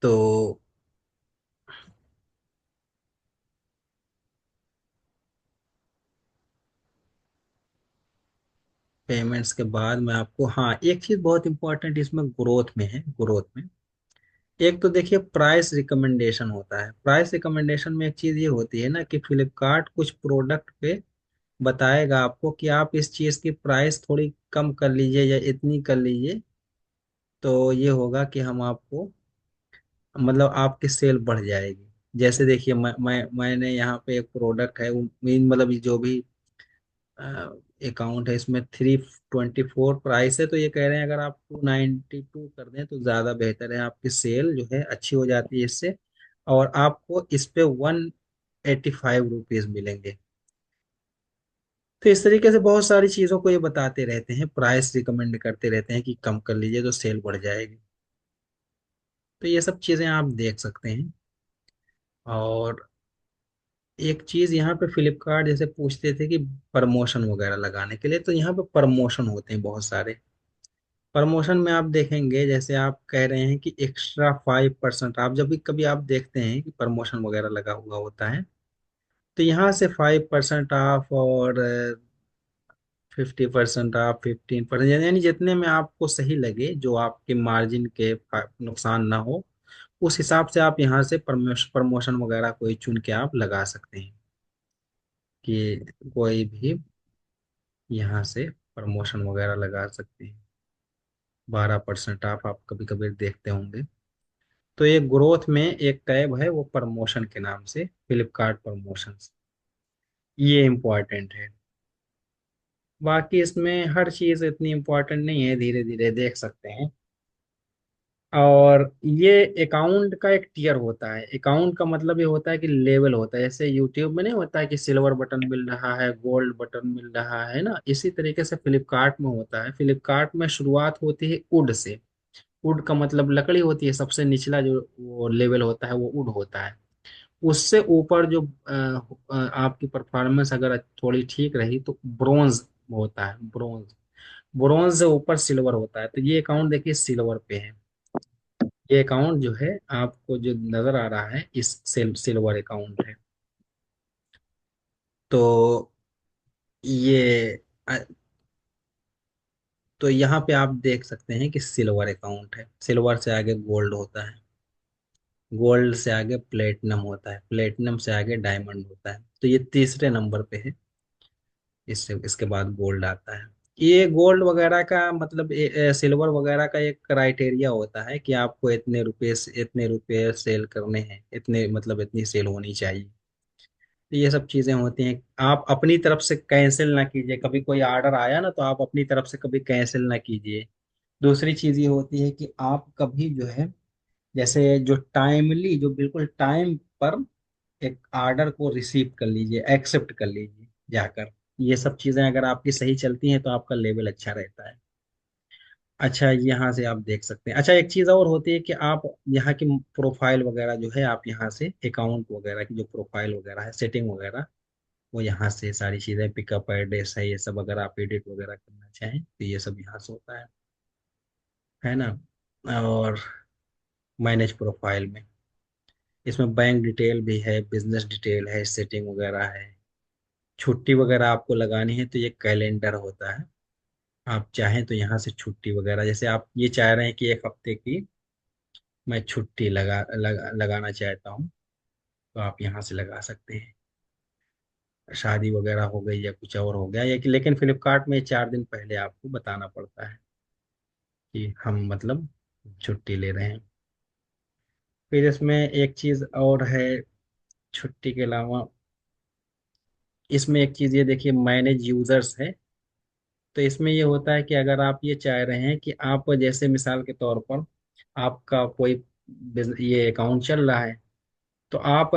तो पेमेंट्स के बाद मैं आपको, हाँ एक चीज़ बहुत इंपॉर्टेंट इसमें ग्रोथ में है, ग्रोथ में एक तो देखिए प्राइस रिकमेंडेशन होता है। प्राइस रिकमेंडेशन में एक चीज ये होती है ना कि फ्लिपकार्ट कुछ प्रोडक्ट पे बताएगा आपको कि आप इस चीज की प्राइस थोड़ी कम कर लीजिए या इतनी कर लीजिए, तो ये होगा कि हम आपको, मतलब आपकी सेल बढ़ जाएगी। जैसे देखिए, मैंने यहाँ पे एक प्रोडक्ट है, मतलब ये जो भी अकाउंट है, इसमें 324 प्राइस है, तो ये कह रहे हैं अगर आप 292 कर दें तो ज़्यादा बेहतर है, आपकी सेल जो है अच्छी हो जाती है इससे। और आपको इस पे 185 रुपीज़ मिलेंगे। तो इस तरीके से बहुत सारी चीज़ों को ये बताते रहते हैं, प्राइस रिकमेंड करते रहते हैं कि कम कर लीजिए तो सेल बढ़ जाएगी। तो ये सब चीज़ें आप देख सकते हैं। और एक चीज़ यहाँ पे फ्लिपकार्ट जैसे पूछते थे कि प्रमोशन वगैरह लगाने के लिए, तो यहाँ पे प्रमोशन होते हैं बहुत सारे। प्रमोशन में आप देखेंगे, जैसे आप कह रहे हैं कि एक्स्ट्रा 5%, आप जब भी कभी आप देखते हैं कि प्रमोशन वगैरह लगा हुआ होता है, तो यहाँ से 5% ऑफ और 50% आप 15%, यानी जितने में आपको सही लगे, जो आपके मार्जिन के नुकसान ना हो, उस हिसाब से आप यहाँ से प्रमोशन वगैरह कोई चुन के आप लगा सकते हैं कि कोई भी यहाँ से प्रमोशन वगैरह लगा सकते हैं। 12% आप कभी कभी देखते होंगे। तो ये ग्रोथ में एक टैब है, वो प्रमोशन के नाम से, फ्लिपकार्ट प्रमोशंस, ये इम्पोर्टेंट है। बाकी इसमें हर चीज़ इतनी इम्पोर्टेंट नहीं है, धीरे धीरे देख सकते हैं। और ये अकाउंट का एक टियर होता है। अकाउंट का मतलब ये होता है कि लेवल होता है, जैसे यूट्यूब में नहीं होता है कि सिल्वर बटन मिल रहा है, गोल्ड बटन मिल रहा है ना, इसी तरीके से फ्लिपकार्ट में होता है। फ्लिपकार्ट में शुरुआत होती है वुड से। वुड का मतलब लकड़ी होती है, सबसे निचला जो वो लेवल होता है वो वुड होता है। उससे ऊपर जो आपकी परफॉर्मेंस अगर थोड़ी ठीक रही तो ब्रोंज होता है, ब्रोंज। ब्रोंज से ऊपर सिल्वर होता है। तो ये अकाउंट देखिए सिल्वर पे है। ये अकाउंट जो है आपको जो नजर आ रहा है, इस सिल्वर अकाउंट है। तो ये अ, तो यहाँ पे आप देख सकते हैं कि सिल्वर अकाउंट है। सिल्वर से आगे गोल्ड होता है, गोल्ड से आगे प्लेटिनम होता है, प्लेटिनम से आगे डायमंड होता है। तो ये तीसरे नंबर पे है, इससे इसके बाद गोल्ड आता है। ये गोल्ड वगैरह का मतलब सिल्वर वगैरह का एक क्राइटेरिया होता है कि आपको इतने रुपए सेल करने हैं, इतने मतलब इतनी सेल होनी चाहिए। तो ये सब चीजें होती हैं। आप अपनी तरफ से कैंसिल ना कीजिए, कभी कोई ऑर्डर आया ना तो आप अपनी तरफ से कभी कैंसिल ना कीजिए। दूसरी चीज ये होती है कि आप कभी जो है, जैसे जो टाइमली, जो बिल्कुल टाइम पर एक ऑर्डर को रिसीव कर लीजिए, एक्सेप्ट कर लीजिए जाकर। ये सब चीजें अगर आपकी सही चलती हैं तो आपका लेवल अच्छा रहता है। अच्छा, यहाँ से आप देख सकते हैं। अच्छा, एक चीज और होती है कि आप यहाँ की प्रोफाइल वगैरह जो है, आप यहाँ से अकाउंट वगैरह की जो प्रोफाइल वगैरह है, सेटिंग वगैरह, वो यहाँ से सारी चीजें, पिकअप एड्रेस है, ये सब अगर आप एडिट वगैरह करना चाहें तो ये सब यहाँ से होता है ना। और मैनेज प्रोफाइल में, इसमें बैंक डिटेल भी है, बिजनेस डिटेल है, सेटिंग वगैरह है। छुट्टी वगैरह आपको लगानी है तो ये कैलेंडर होता है। आप चाहें तो यहाँ से छुट्टी वगैरह, जैसे आप ये चाह रहे हैं कि एक हफ्ते की मैं छुट्टी लगाना चाहता हूँ, तो आप यहाँ से लगा सकते हैं। शादी वगैरह हो गई या कुछ और हो गया, या कि लेकिन फ्लिपकार्ट में 4 दिन पहले आपको बताना पड़ता है कि हम मतलब छुट्टी ले रहे हैं। फिर इसमें एक चीज और है, छुट्टी के अलावा इसमें एक चीज ये देखिए, मैनेज यूजर्स है। तो इसमें ये होता है कि अगर आप ये चाह रहे हैं कि आप, जैसे मिसाल के तौर पर आपका कोई ये अकाउंट चल रहा है, तो आप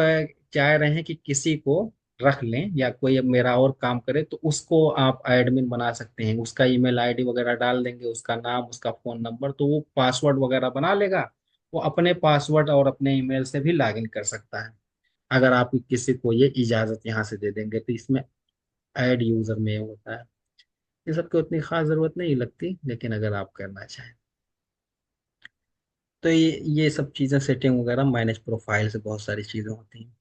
चाह रहे हैं कि किसी को रख लें या कोई अब मेरा और काम करे, तो उसको आप एडमिन बना सकते हैं। उसका ईमेल आईडी वगैरह डाल देंगे, उसका नाम, उसका फोन नंबर, तो वो पासवर्ड वगैरह बना लेगा। वो अपने पासवर्ड और अपने ईमेल से भी लॉगिन कर सकता है, अगर आप किसी को ये इजाजत यहाँ से दे देंगे। तो इसमें ऐड यूजर में ये होता है। ये सबकी उतनी खास जरूरत नहीं लगती, लेकिन अगर आप करना चाहें तो ये सब चीजें, सेटिंग वगैरह, मैनेज प्रोफाइल से बहुत सारी चीजें होती हैं।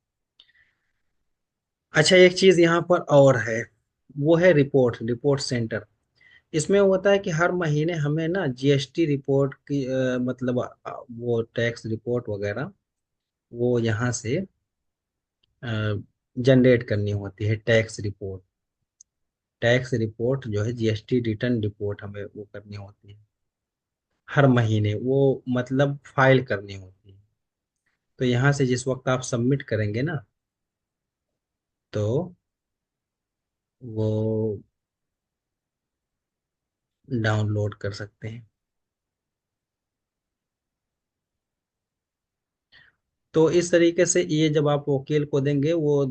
अच्छा, एक चीज यहाँ पर और है, वो है रिपोर्ट सेंटर। इसमें होता है कि हर महीने हमें ना जीएसटी रिपोर्ट की मतलब वो टैक्स रिपोर्ट वगैरह, वो यहाँ से जनरेट करनी होती है। टैक्स रिपोर्ट जो है, जीएसटी रिटर्न रिपोर्ट हमें वो करनी होती है हर महीने, वो मतलब फाइल करनी होती है। तो यहाँ से जिस वक्त आप सबमिट करेंगे ना, तो वो डाउनलोड कर सकते हैं। तो इस तरीके से ये जब आप वकील को देंगे, वो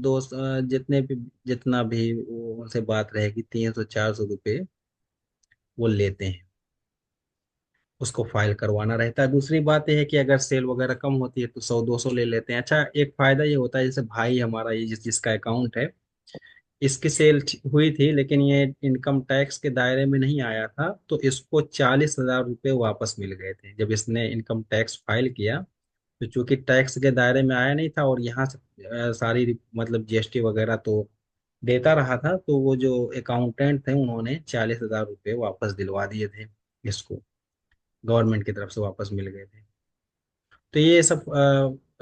जितने भी, जितना भी वो उनसे बात रहेगी, 300 400 रुपये वो लेते हैं। उसको फाइल करवाना रहता है। दूसरी बात यह है कि अगर सेल वगैरह कम होती है तो 100 200 ले लेते हैं। अच्छा, एक फायदा ये होता है, जैसे भाई हमारा ये जिसका अकाउंट है, इसकी सेल हुई थी, लेकिन ये इनकम टैक्स के दायरे में नहीं आया था, तो इसको 40,000 रुपये वापस मिल गए थे जब इसने इनकम टैक्स फाइल किया। तो चूंकि टैक्स के दायरे में आया नहीं था, और यहाँ से सारी मतलब जीएसटी वगैरह तो देता रहा था, तो वो जो अकाउंटेंट थे उन्होंने 40,000 रुपये वापस दिलवा दिए थे इसको, गवर्नमेंट की तरफ से वापस मिल गए थे। तो ये सब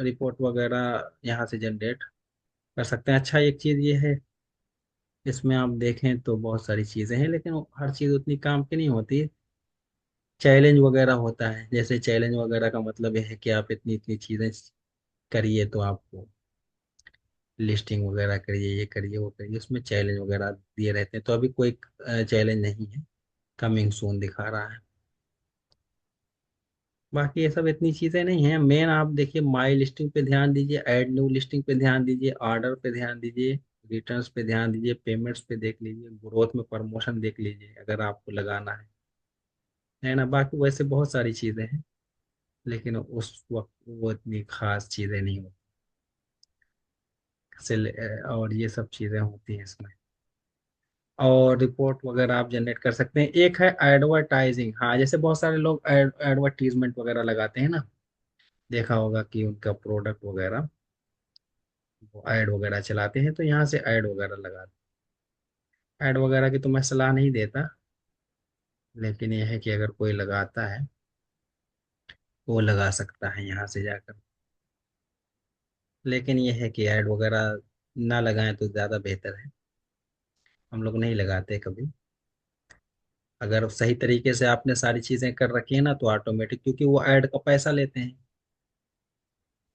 रिपोर्ट वगैरह यहाँ से जनरेट कर सकते हैं। अच्छा, एक चीज़ ये है, इसमें आप देखें तो बहुत सारी चीज़ें हैं, लेकिन हर चीज़ उतनी काम की नहीं होती। चैलेंज वगैरह होता है, जैसे चैलेंज वगैरह का मतलब यह है कि आप इतनी इतनी चीज़ें करिए, तो आपको लिस्टिंग वगैरह करिए, ये करिए वो करिए, उसमें चैलेंज वगैरह दिए रहते हैं। तो अभी कोई चैलेंज नहीं है, कमिंग सून दिखा रहा है। बाकी ये सब इतनी चीज़ें नहीं हैं। मेन आप देखिए, माई लिस्टिंग पे ध्यान दीजिए, ऐड न्यू लिस्टिंग पे ध्यान दीजिए, ऑर्डर पे ध्यान दीजिए, रिटर्न्स पे ध्यान दीजिए, पेमेंट्स पे देख लीजिए, ग्रोथ में प्रमोशन देख लीजिए अगर आपको लगाना है ना। बाकी वैसे बहुत सारी चीज़ें हैं, लेकिन उस वक्त वो इतनी खास चीज़ें नहीं होती। और ये सब चीज़ें होती हैं इसमें। और रिपोर्ट वगैरह आप जनरेट कर सकते हैं। एक है एडवर्टाइजिंग, हाँ, जैसे बहुत सारे लोग एडवर्टीजमेंट वगैरह लगाते हैं ना, देखा होगा कि उनका प्रोडक्ट वगैरह वो ऐड वगैरह चलाते हैं, तो यहाँ से ऐड वगैरह लगाते हैं। ऐड वगैरह की तो मैं सलाह नहीं देता, लेकिन यह है कि अगर कोई लगाता है वो लगा सकता है यहाँ से जाकर। लेकिन यह है कि ऐड वगैरह ना लगाएं तो ज़्यादा बेहतर है। हम लोग नहीं लगाते कभी। अगर सही तरीके से आपने सारी चीज़ें कर रखी है ना, तो ऑटोमेटिक, क्योंकि वो ऐड का पैसा लेते हैं।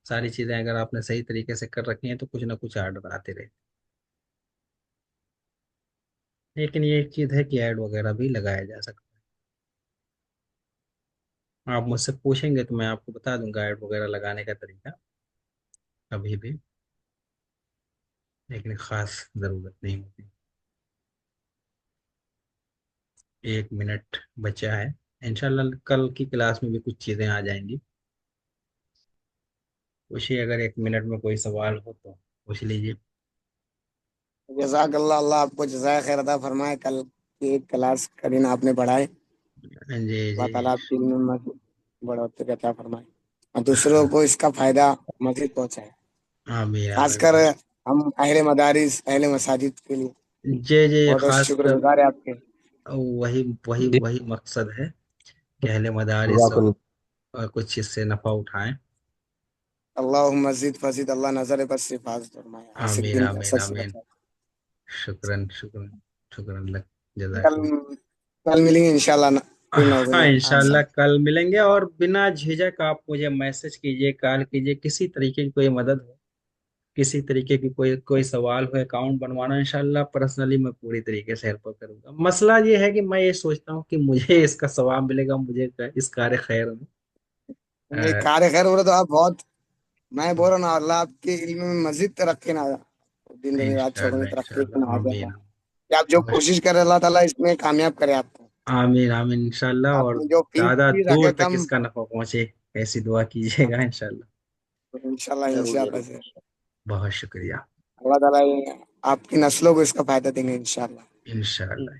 सारी चीज़ें अगर आपने सही तरीके से कर रखी हैं तो कुछ ना कुछ ऑर्डर आते रहे। लेकिन ये एक चीज़ है कि ऐड वगैरह भी लगाया जा सकता है। आप मुझसे पूछेंगे तो मैं आपको बता दूंगा ऐड वगैरह लगाने का तरीका, कभी भी। लेकिन खास ज़रूरत नहीं होती। 1 मिनट बचा है। इंशाल्लाह कल की क्लास में भी कुछ चीज़ें आ जाएंगी। पूछिए, अगर 1 मिनट में कोई सवाल हो तो पूछ लीजिए। जज़ाकल्लाह, अल्लाह आपको जज़ाय खैर अता फरमाए। कल की एक क्लास का दिन आपने पढ़ाए। जी अल्लाह जी। ताला आपकी इल्म में बढ़ोतरी अता फरमाए और दूसरों को इसका फायदा मजीद पहुंचाए, आमीन आमीन खासकर आमीन। हम अहले मदारिस अहले मसाजिद के लिए जी जी, बहुत बहुत खास कर शुक्रगुजार है आपके। वही वही जी। वही मकसद है कि अहले मदारिस जज़ाकल्लाह। कुछ इससे नफ़ा उठाएं। अल्लाह मजीद फजीद, अल्लाह नजर बस से हिफाजत फरमाए, आसिक आमीन दिन का आमीन सच आमीन। बचाए। शुक्रन शुक्रन। शुक्रन लक। कल जजाकल्ला। कल मिलेंगे इंशाल्लाह फिर 9 बजे हाँ, आप इंशाल्लाह साथ। कल मिलेंगे। और बिना झिझक आप मुझे मैसेज कीजिए, कॉल कीजिए, किसी तरीके की कोई मदद हो, किसी तरीके की कोई कोई सवाल हो, अकाउंट बनवाना, इंशाल्लाह पर्सनली मैं पूरी तरीके से हेल्प करूंगा। मसला ये है कि मैं ये सोचता हूँ कि मुझे इसका सवाब मिलेगा, मुझे इस कार्य खैर में। ये अ, कार्य खैर बोले तो आप बहुत, मैं बोल रहा हूँ ना, अल्लाह आपके इल्म में मजीद तरक्की ना, दिन दिन रात छोड़ोगे इंशाल्लाह तरक्की ना इंशाल्लाह आ जाएगा आमीन। कि आप जो बस, कोशिश कर रहे हैं अल्लाह ताला इसमें कामयाब करे आपको। आमीन आमीन इंशाल्लाह। और आपने जो फीस ज्यादा भी रखे दूर तक कम, इसका नफा पहुंचे, ऐसी दुआ कीजिएगा इंशाल्लाह। इंशाल्लाह जरूर इंशाल्लाह जरूर। से बहुत शुक्रिया। अल्लाह ताला ये आपकी नस्लों को इसका फायदा देंगे इंशाल्लाह। इंशाल्लाह।